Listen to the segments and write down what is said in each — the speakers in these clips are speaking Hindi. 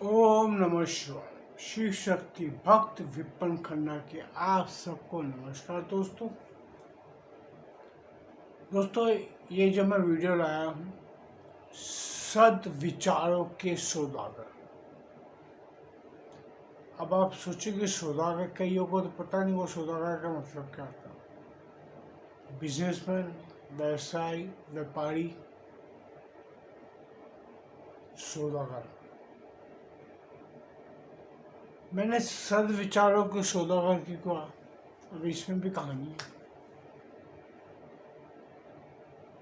ओम नमः शिवाय। शिव शक्ति भक्त विपन खन्ना के आप सबको नमस्कार दोस्तों, ये जो मैं वीडियो लाया हूँ सद विचारों के सौदागर। अब आप सोचेंगे सौदागर कईयों को तो पता नहीं वो सौदागर का मतलब क्या था। बिजनेसमैन, व्यवसायी, व्यापारी, सौदागर। मैंने सद विचारों के सौदागर की कहा, अब इसमें भी कहानी है।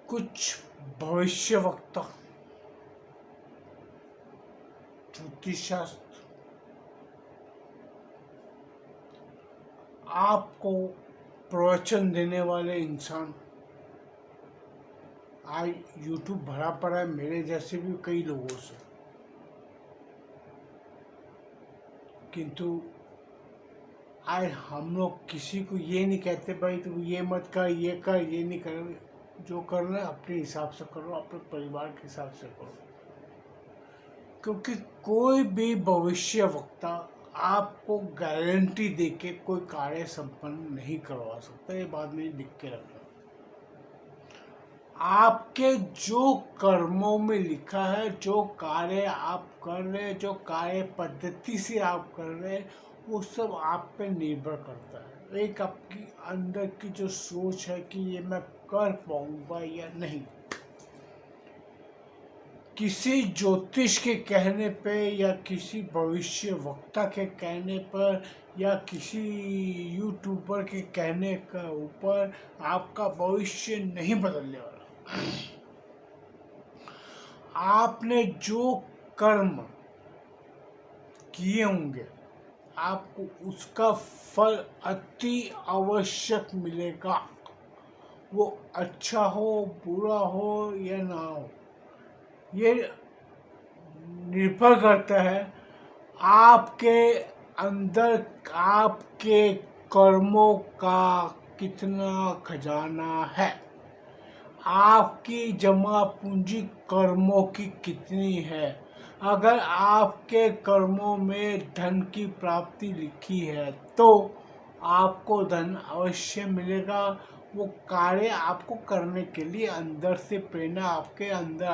कुछ भविष्यवक्ता, ज्योतिष शास्त्र आपको प्रवचन देने वाले इंसान, आज यूट्यूब भरा पड़ा है मेरे जैसे भी कई लोगों से, किंतु आज हम लोग किसी को ये नहीं कहते भाई तू ये मत कर, ये कर, ये नहीं कर। जो करना है अपने हिसाब से करो, अपने परिवार के हिसाब से करो, क्योंकि कोई भी भविष्य वक्ता आपको गारंटी देके कोई कार्य संपन्न नहीं करवा सकता। ये बात में लिख के रखना। आपके जो कर्मों में लिखा है, जो कार्य आप कर रहे हैं, जो कार्य पद्धति से आप कर रहे हैं, वो सब आप पे निर्भर करता है। एक आपकी अंदर की जो सोच है कि ये मैं कर पाऊंगा या नहीं। किसी ज्योतिष के कहने पे या किसी भविष्य वक्ता के कहने पर या किसी यूट्यूबर के कहने के ऊपर आपका भविष्य नहीं बदलने वाला। आपने जो कर्म किए होंगे आपको उसका फल अति आवश्यक मिलेगा। वो अच्छा हो, बुरा हो या ना हो, ये निर्भर करता है आपके अंदर आपके कर्मों का कितना खजाना है, आपकी जमा पूंजी कर्मों की कितनी है। अगर आपके कर्मों में धन की प्राप्ति लिखी है तो आपको धन अवश्य मिलेगा। वो कार्य आपको करने के लिए अंदर से प्रेरणा, आपके अंदर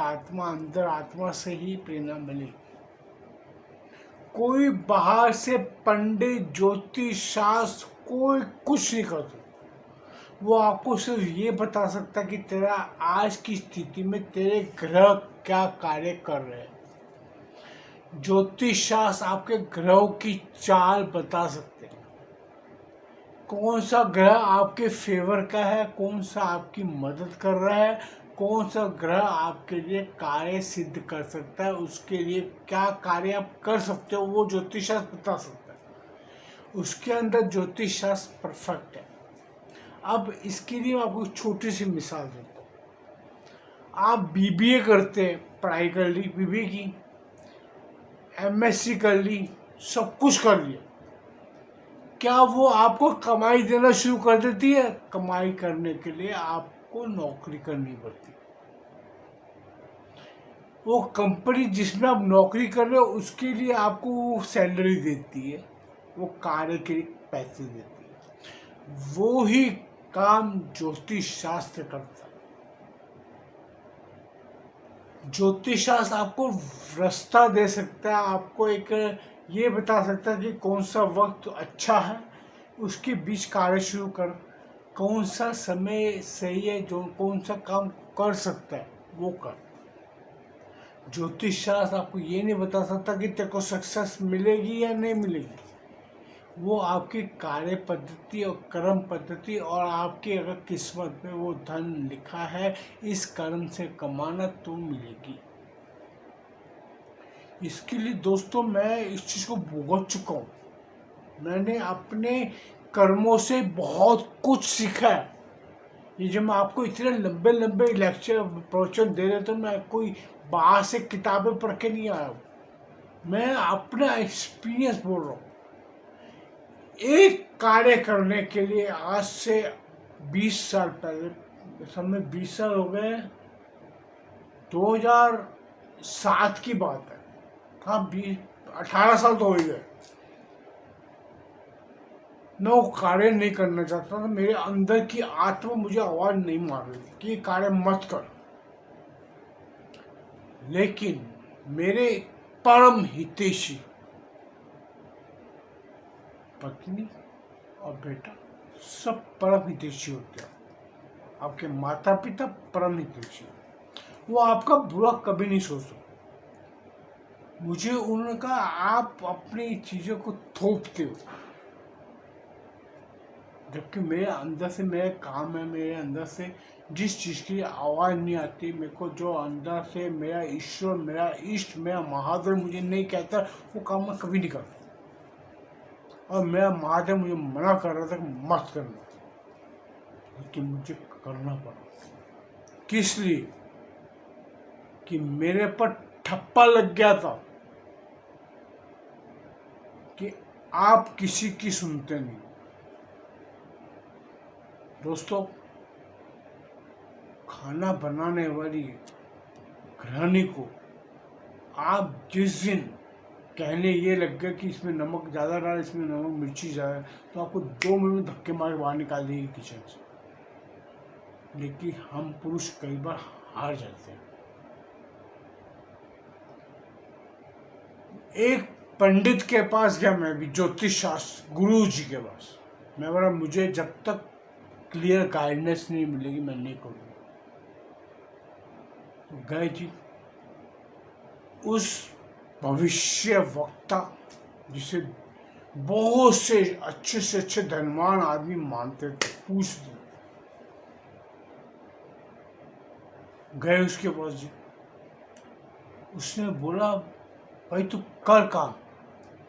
आत्मा से ही प्रेरणा मिलेगी। कोई बाहर से पंडित, ज्योतिष शास्त्र कोई कुछ नहीं कर सकता। वो आपको सिर्फ ये बता सकता कि तेरा आज की स्थिति में तेरे ग्रह क्या कार्य कर रहे हैं। ज्योतिष शास्त्र आपके ग्रहों की चाल बता सकते हैं, कौन सा ग्रह आपके फेवर का है, कौन सा आपकी मदद कर रहा है, कौन सा ग्रह आपके लिए कार्य सिद्ध कर सकता है, उसके लिए क्या कार्य आप कर सकते हो, वो ज्योतिष शास्त्र बता सकता है। उसके अंदर ज्योतिष शास्त्र परफेक्ट है। अब इसके लिए मैं आपको छोटी सी मिसाल देता हूँ। आप बीबीए करते हैं, पढ़ाई कर ली, बीबीए की, एमएससी कर ली, सब कुछ कर लिया, क्या वो आपको कमाई देना शुरू कर देती है? कमाई करने के लिए आपको नौकरी करनी पड़ती है। वो कंपनी जिसमें आप नौकरी कर रहे हो उसके लिए आपको सैलरी देती है, वो कार्य के लिए पैसे देती है। वो ही काम ज्योतिष शास्त्र करता है। ज्योतिष शास्त्र आपको रास्ता दे सकता है, आपको एक ये बता सकता है कि कौन सा वक्त अच्छा है, उसके बीच कार्य शुरू कर, कौन सा समय सही है, जो कौन सा काम कर सकता है वो कर। ज्योतिष शास्त्र आपको ये नहीं बता सकता कि तेरे को सक्सेस मिलेगी या नहीं मिलेगी। वो आपकी कार्य पद्धति और कर्म पद्धति और आपकी अगर किस्मत में वो धन लिखा है, इस कर्म से कमाना तो मिलेगी। इसके लिए दोस्तों मैं इस चीज़ को भुगत चुका हूँ। मैंने अपने कर्मों से बहुत कुछ सीखा है। ये जो मैं आपको इतने लंबे लंबे लेक्चर प्रवचन दे रहे तो मैं कोई बाहर से किताबें पढ़ के नहीं आया हूँ, मैं अपना एक्सपीरियंस बोल रहा हूँ। एक कार्य करने के लिए आज से 20 साल पहले, समय 20 साल हो गए, 2007 की बात है, हाँ 18 साल तो हो ही गए। मैं वो कार्य नहीं करना चाहता था। मेरे अंदर की आत्मा मुझे आवाज नहीं मार रही थी कि ये कार्य मत कर, लेकिन मेरे परम हितैषी पत्नी और बेटा सब परम हितैषी होते हैं। आपके माता पिता परम हितैषी, वो आपका बुरा कभी नहीं सोचते। मुझे उन्होंने कहा आप अपनी चीज़ों को थोपते हो, जबकि मेरे अंदर से मेरा काम है, मेरे अंदर से जिस चीज़ की आवाज़ नहीं आती, मेरे को जो अंदर से मेरा ईश्वर, मेरा इष्ट, मेरा महादेव मुझे नहीं कहता, वो काम मैं कभी नहीं करता। और मेरा महादेव मुझे मना कर रहा था कि मत करना, लेकिन मुझे करना पड़ा। किस लिए? कि मेरे पर ठप्पा लग गया था कि आप किसी की सुनते नहीं। दोस्तों, खाना बनाने वाली गृहिणी को आप जिस दिन कहने ये लग गया कि इसमें नमक ज़्यादा डाल, इसमें नमक मिर्ची ज़्यादा, तो आपको 2 मिनट में धक्के मार बाहर निकाल देगी किचन से। लेकिन हम पुरुष कई बार हार जाते हैं। एक पंडित के पास गया मैं भी, ज्योतिष शास्त्र गुरु जी के पास। मैं बोला मुझे जब तक क्लियर गाइडेंस नहीं मिलेगी मैं नहीं करूँगा। गए जी, उस भविष्य वक्ता जिसे बहुत से अच्छे धनवान आदमी मानते थे, पूछ दिया। गए उसके पास जी, उसने बोला भाई तू कर काम,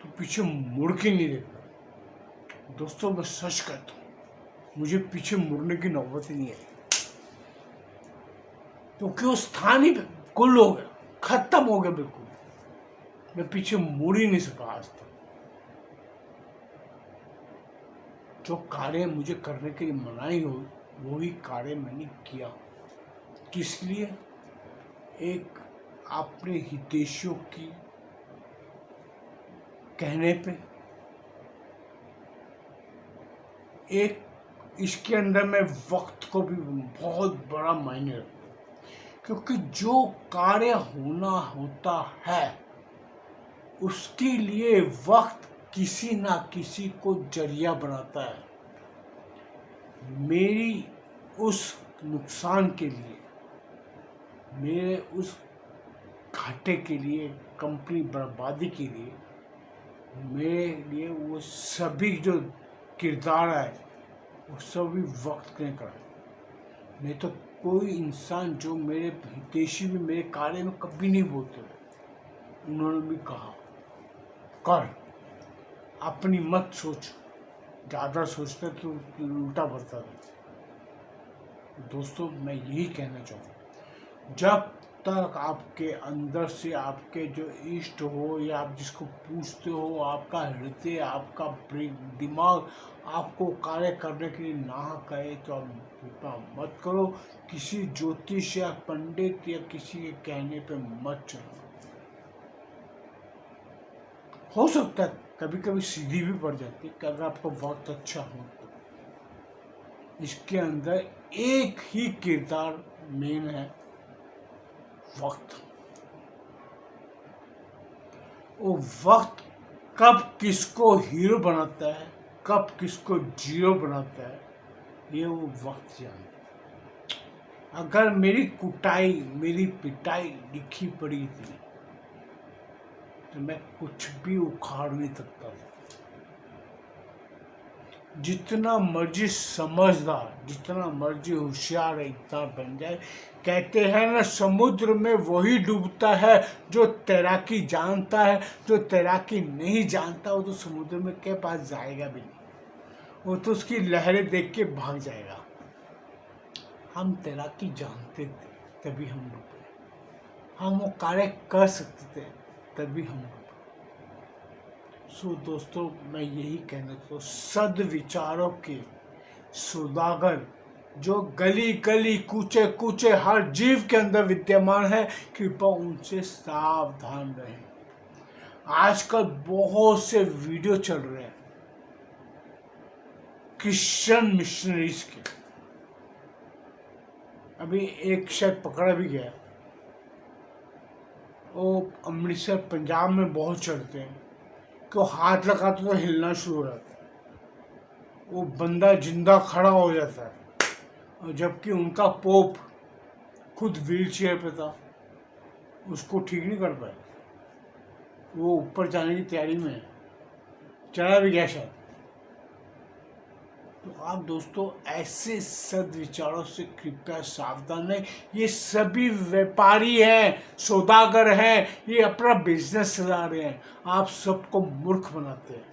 तू पीछे मुड़ के नहीं देखता। दोस्तों, मैं सच कहता हूँ, मुझे पीछे मुड़ने की नौबत ही नहीं आई, क्योंकि वो स्थान ही कुल हो गया, खत्म हो गया बिल्कुल। मैं पीछे मुड़ ही नहीं सका आज तक। जो कार्य मुझे करने के लिए मनाही हो, वही कार्य मैंने किया। किस लिए? एक अपने हितैषियों की कहने पे, एक इसके अंदर में वक्त को भी बहुत बड़ा मायने रखता है, क्योंकि जो कार्य होना होता है उसके लिए वक्त किसी ना किसी को जरिया बनाता है। मेरी उस नुकसान के लिए, मेरे उस घाटे के लिए, कंपनी बर्बादी के लिए, मेरे लिए वो सभी जो किरदार है वो सभी वक्त ने करा। नहीं तो कोई इंसान जो मेरे हितैषी भी मेरे कार्य में कभी नहीं बोलते, उन्होंने भी कहा कर, अपनी मत सोच, ज़्यादा सोचते तो उल्टा भरता है। दोस्तों, मैं यही कहना चाहूँ, जब तक आपके अंदर से आपके जो इष्ट हो या आप जिसको पूछते हो, आपका हृदय, आपका दिमाग आपको कार्य करने के लिए ना कहे, तो आप कृपा मत करो। किसी ज्योतिष या पंडित या किसी के कहने पे मत चलो। हो सकता है कभी कभी सीधी भी पड़ जाती है, अगर आपका वक्त अच्छा हो तो। इसके अंदर एक ही किरदार मेन है, वक्त। वो वक्त कब किसको हीरो बनाता है, कब किसको जीरो बनाता है, ये वो वक्त जानता है। अगर मेरी कुटाई, मेरी पिटाई लिखी पड़ी थी तो मैं कुछ भी उखाड़ नहीं सकता था। जितना मर्जी समझदार, जितना मर्जी होशियार इंसान बन जाए, कहते हैं ना, समुद्र में वही डूबता है जो तैराकी जानता है। जो तैराकी नहीं जानता वो तो समुद्र में के पास जाएगा भी नहीं, वो तो उसकी लहरें देख के भाग जाएगा। हम तैराकी जानते थे तभी हम डूबे, हम वो कार्य कर सकते थे तभी हम डूबे। सो दोस्तों, मैं यही कहना चाहता हूँ, सद्विचारों के सौदागर जो गली गली कूचे कूचे हर जीव के अंदर विद्यमान है, कृपया उनसे सावधान रहें। आजकल बहुत से वीडियो चल रहे हैं क्रिश्चियन मिशनरीज के। अभी एक शायद पकड़ा भी गया, वो अमृतसर पंजाब में बहुत चलते हैं कि वो हाथ लगाते तो हिलना शुरू हो जाता है, वो बंदा जिंदा खड़ा हो जाता है, और जबकि उनका पोप खुद व्हील चेयर पे था, उसको ठीक नहीं कर पाए, वो ऊपर जाने की तैयारी में है, चला भी गया शायद। तो आप दोस्तों ऐसे सदविचारों से कृपया सावधान रहें। ये सभी व्यापारी हैं, सौदागर हैं, ये अपना बिजनेस चला रहे हैं, आप सबको मूर्ख बनाते हैं।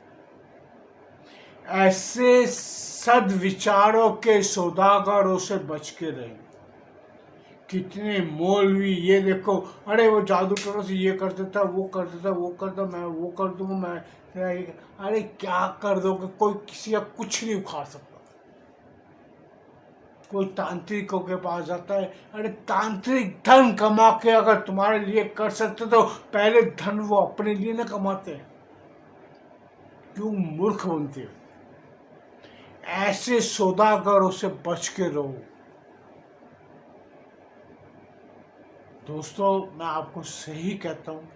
ऐसे सदविचारों के सौदागरों से बच के रहें। कितने मौलवी, ये देखो, अरे वो जादू टोना से ये कर देता, वो कर देता, वो करता, मैं वो कर दूंगा, मैं अरे क्या कर दोगे, कोई किसी का कुछ नहीं उखाड़ सकता। कोई तांत्रिकों के पास जाता है, अरे तांत्रिक धन कमा के अगर तुम्हारे लिए कर सकते तो पहले धन वो अपने लिए न कमाते, क्यों मूर्ख बनते हो। ऐसे सौदागरों से बच के रहो दोस्तों, मैं आपको सही कहता हूँ।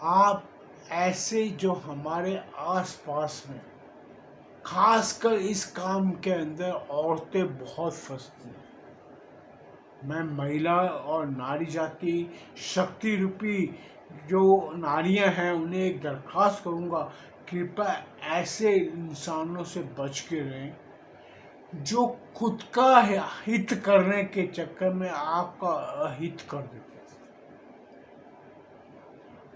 आप ऐसे जो हमारे आसपास में, खासकर इस काम के अंदर औरतें बहुत फंसती हैं। मैं महिला और नारी जाति शक्ति रूपी जो नारियां हैं उन्हें एक दरख्वास्त करूंगा, कृपया ऐसे इंसानों से बच के रहें जो खुद का हित करने के चक्कर में आपका अहित कर देते।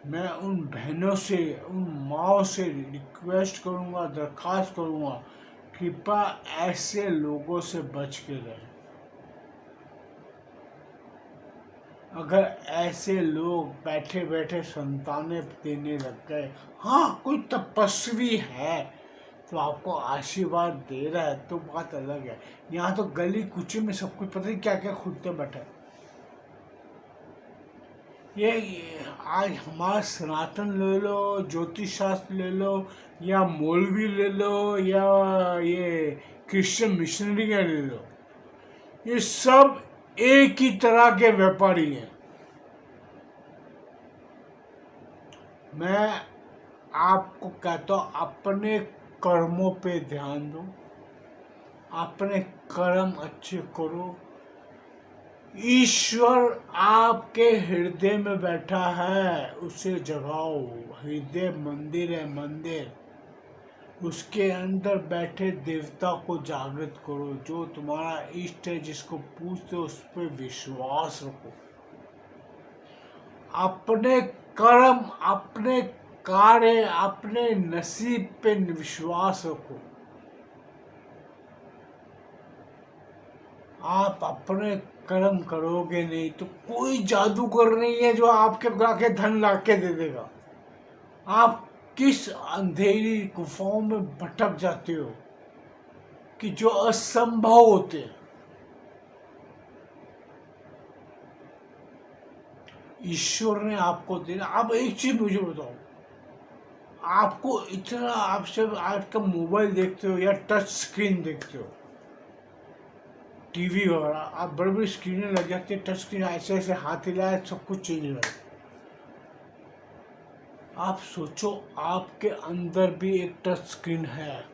मैं उन बहनों से, उन माओ से रिक्वेस्ट करूंगा, दरख्वास्त करूंगा, कृपया ऐसे लोगों से बच के रहें। अगर ऐसे लोग बैठे बैठे संतानें देने लग गए, हाँ कोई तपस्वी है तो आपको आशीर्वाद दे रहा है तो बात अलग है। यहाँ तो गली कुची में सब कुछ पता नहीं क्या क्या खुदते बैठे। ये आज हमारा सनातन ले लो, ज्योतिष शास्त्र ले लो, या मौलवी ले लो, या ये क्रिश्चियन मिशनरी ले लो, ये सब एक ही तरह के व्यापारी हैं। मैं आपको कहता हूँ अपने कर्मों पे ध्यान दो, अपने कर्म अच्छे करो। ईश्वर आपके हृदय में बैठा है, उसे जगाओ। हृदय मंदिर है, मंदिर, उसके अंदर बैठे देवता को जागृत करो। जो तुम्हारा इष्ट है, जिसको पूछते हो, उस पर विश्वास रखो। अपने कर्म, अपने कार्य, अपने नसीब पे विश्वास रखो। आप अपने कर्म करोगे नहीं तो कोई जादूगर नहीं है जो आपके आके धन लाके दे देगा। आप किस अंधेरी गुफाओं में भटक जाते हो कि जो असंभव होते हैं। ईश्वर ने आपको दिया। आप एक चीज मुझे बताओ, आपको इतना, आप सब आपका मोबाइल देखते हो या टच स्क्रीन देखते हो, टीवी वगैरह, आप बड़ी बड़ी स्क्रीनें लग जाती है, टच स्क्रीन ऐसे ऐसे हाथ हिलाए सब कुछ चेंज हो जाता है। आप सोचो आपके अंदर भी एक टच स्क्रीन है।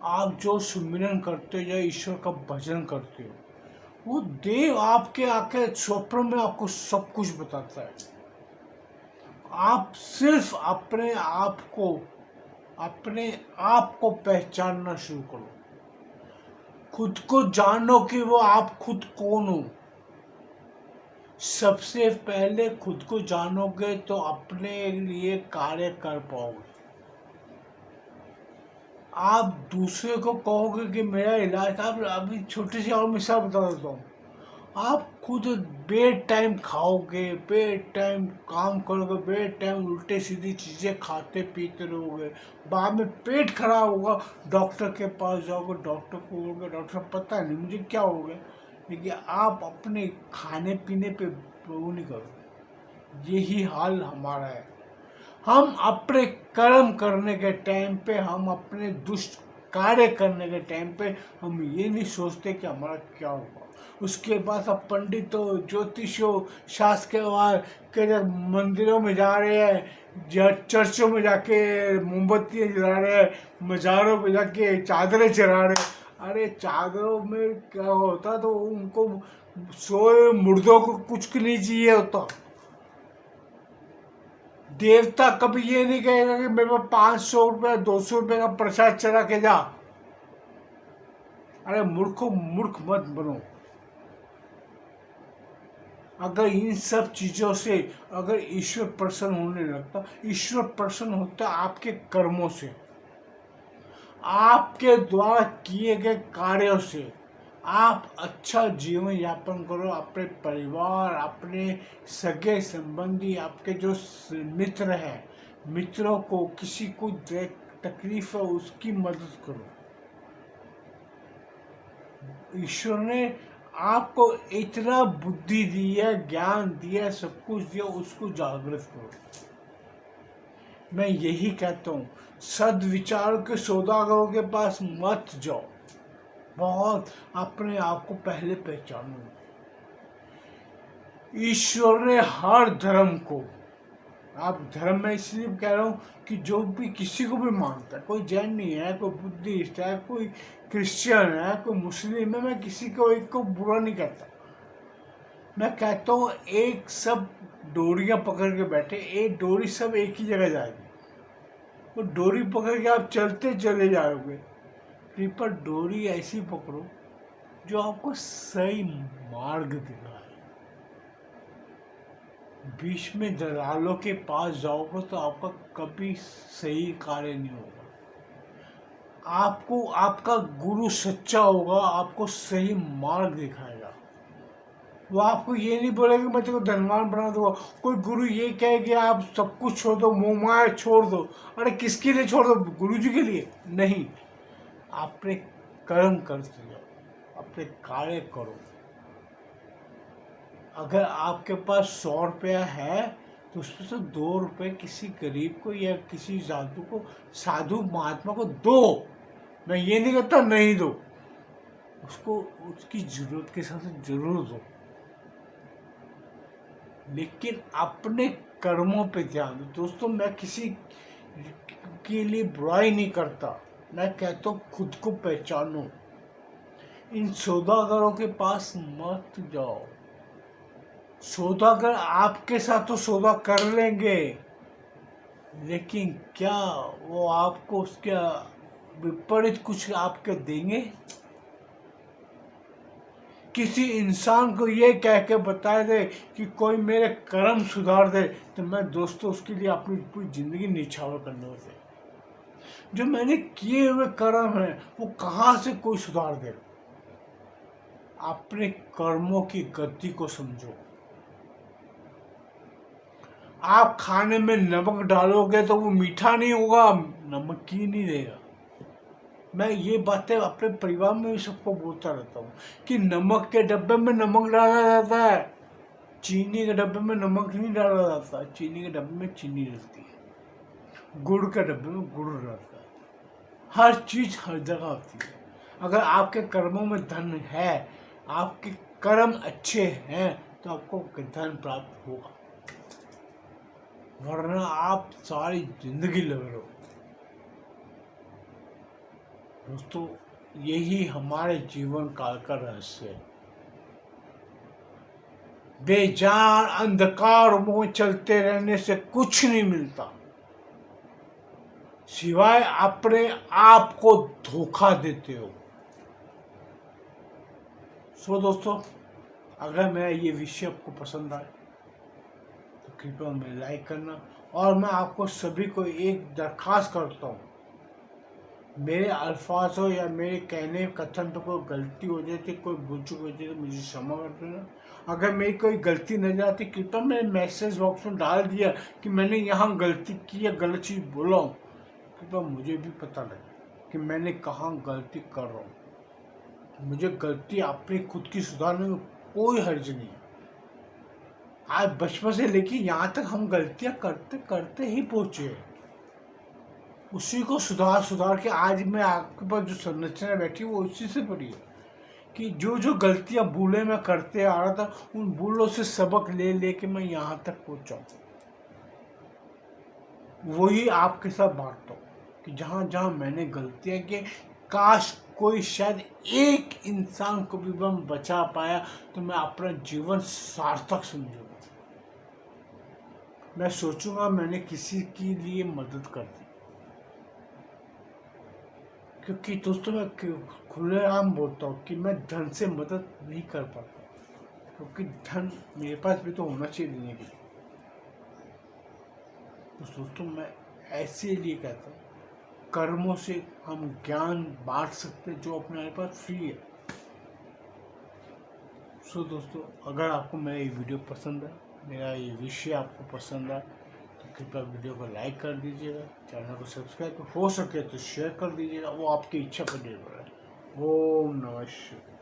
आप जो सुमिरन करते हो या ईश्वर का भजन करते हो, वो देव आपके आके स्वप्न में आपको सब कुछ बताता है। आप सिर्फ अपने आप को पहचानना शुरू करो। खुद को जानो कि वो आप खुद कौन हो। सबसे पहले खुद को जानोगे तो अपने लिए कार्य कर पाओगे। आप दूसरे को कहोगे कि मेरा इलाज, आप अभी छोटी सी और मिसाल बता देता हूँ। आप खुद बेड टाइम खाओगे, बेड टाइम काम करोगे, बेड टाइम उल्टे सीधी चीज़ें खाते पीते रहोगे, बाद में पेट खराब होगा, डॉक्टर के पास जाओगे, डॉक्टर को बोलोगे डॉक्टर पता नहीं मुझे क्या हो गया, लेकिन आप अपने खाने पीने पे वो नहीं करोगे। यही हाल हमारा है। हम अपने कर्म करने के टाइम पे, हम अपने दुष्ट कार्य करने के टाइम पे हम ये नहीं सोचते कि हमारा क्या होगा। उसके बाद अब पंडित हो, ज्योतिष हो, शास्त्रकार के मंदिरों में जा रहे हैं, चर्चों में जाके मोमबत्तियाँ जला रहे हैं, मज़ारों में जाके चादरें चढ़ा रहे हैं। अरे चादरों में क्या होता, तो उनको सोए मुर्दों को कुछ नहीं चाहिए होता। देवता कभी ये नहीं कहेगा कि मेरे पास 500 रुपये 200 रुपये का प्रसाद चढ़ा के जा। अरे मूर्खों, मूर्ख मत बनो। अगर इन सब चीजों से अगर ईश्वर प्रसन्न होने लगता, ईश्वर प्रसन्न होता आपके कर्मों से, आपके द्वारा किए गए कार्यों से। आप अच्छा जीवन यापन करो, अपने परिवार, अपने सगे संबंधी, आपके जो मित्र हैं, मित्रों को किसी को तकलीफ है उसकी मदद करो। ईश्वर ने आपको इतना बुद्धि दी है, ज्ञान दिया, सब कुछ दिया, उसको जागृत करो। मैं यही कहता हूँ, सद्विचारों के सौदागरों के पास मत जाओ। बहुत अपने आप को पहले पहचानो। ईश्वर ने हर धर्म को, आप धर्म में इसलिए कह रहा हूँ कि जो भी किसी को भी मानता है, कोई जैन नहीं है, कोई बुद्धिस्ट है, कोई क्रिश्चियन है, कोई मुस्लिम है, मैं किसी को एक को बुरा नहीं कहता। मैं कहता हूँ एक सब डोरियां पकड़ के बैठे, एक डोरी सब एक ही जगह जाएगी। वो डोरी पकड़ के आप चलते चले जाओगे, पर डोरी ऐसी पकड़ो जो आपको सही मार्ग दिखाए। बीच में दलालों के पास जाओगे तो आपका कभी सही कार्य नहीं होगा। आपको आपका गुरु सच्चा होगा, आपको सही मार्ग दिखाएगा। वो आपको ये नहीं बोलेगा मैं तेरे को धनवान बना दूंगा। कोई गुरु ये कहे कि आप सब कुछ छोड़ दो, मोह माया छोड़ दो। अरे किसके लिए छोड़ दो? गुरु जी के लिए नहीं। अपने कर्म करते जाओ, अपने कार्य करो। अगर आपके पास 100 रुपया है तो उसमें से 2 रुपये किसी गरीब को या किसी साधु महात्मा को दो। मैं ये नहीं कहता नहीं दो, उसको उसकी जरूरत के हिसाब से जरूर दो, लेकिन अपने कर्मों पे ध्यान दो। दोस्तों, मैं किसी के लिए बुराई नहीं करता, मैं कहता हूँ खुद को पहचानो। इन सौदागरों के पास मत जाओ। सौदागर आपके साथ तो सौदा कर लेंगे, लेकिन क्या वो आपको उसके विपरीत कुछ आपके देंगे? किसी इंसान को ये कह के बता दे कि कोई मेरे कर्म सुधार दे, तो मैं दोस्तों उसके लिए अपनी पूरी जिंदगी निछावर करने होते। जो मैंने किए हुए कर्म है वो कहाँ से कोई सुधार दे? अपने कर्मों की गति को समझो। आप खाने में नमक डालोगे तो वो मीठा नहीं होगा, नमकीन ही रहेगा। मैं ये बातें अपने परिवार में भी सबको बोलता रहता हूँ कि नमक के डब्बे में नमक डाला जाता है, चीनी के डब्बे में नमक नहीं डाला जाता। चीनी के डब्बे में चीनी रहती है, गुड़ के डब्बे में गुड़ रहता है। हर चीज हर जगह होती है। अगर आपके कर्मों में धन है, आपके कर्म अच्छे हैं, तो आपको धन प्राप्त होगा, वरना आप सारी जिंदगी लगे रहो। दोस्तों, यही हमारे जीवन काल का रहस्य है। बेजान अंधकार में चलते रहने से कुछ नहीं मिलता, सिवाय अपने आप को धोखा देते हो। सो दोस्तों, अगर मेरा ये विषय आपको पसंद आए तो कृपया मैं लाइक करना। और मैं आपको सभी को एक दरखास्त करता हूँ, मेरे अल्फाज हो या मेरे कहने कथन पे कोई गलती हो जाती, कोई भूल चूक हो जाती, तो मुझे क्षमा कर देना। अगर मेरी कोई गलती नजर आती, कृपया मैंने मैसेज बॉक्स में डाल दिया कि मैंने यहाँ गलती की या गलत चीज़ बोला हूँ, कृपया मुझे भी पता लगे कि मैंने कहाँ गलती कर रहा हूँ। मुझे गलती अपनी खुद की सुधारने में कोई हर्ज नहीं है। आज बचपन से लेके यहाँ तक हम गलतियाँ करते करते ही पहुँचे हैं। उसी को सुधार सुधार के आज मैं आपके पास जो संरचना बैठी वो उसी से पड़ी है कि जो जो गलतियाँ भूले मैं करते आ रहा था, उन भूलों से सबक ले लेके मैं यहाँ तक पहुँचा। वही आपके साथ बांटता हूँ कि जहाँ जहाँ मैंने गलतियाँ की, काश कोई शायद एक इंसान को भी मैं बचा पाया तो मैं अपना जीवन सार्थक समझूंगा। मैं सोचूंगा मैंने किसी के लिए मदद कर दी। क्योंकि दोस्तों मैं खुलेआम बोलता हूँ कि मैं धन से मदद नहीं कर पाता, क्योंकि धन मेरे पास भी तो होना चाहिए देने के लिए। तो दोस्तों मैं ऐसे लिए कहता हूँ, कर्मों से हम ज्ञान बांट सकते जो अपने पास फ्री है। सो दोस्तों, अगर आपको मेरा ये वीडियो पसंद है, मेरा ये विषय आपको पसंद है, तो कृपया वीडियो को लाइक कर दीजिएगा, चैनल को सब्सक्राइब हो सके तो शेयर कर दीजिएगा। वो आपकी इच्छा पर निर्भर है। ओम नमः शिवाय।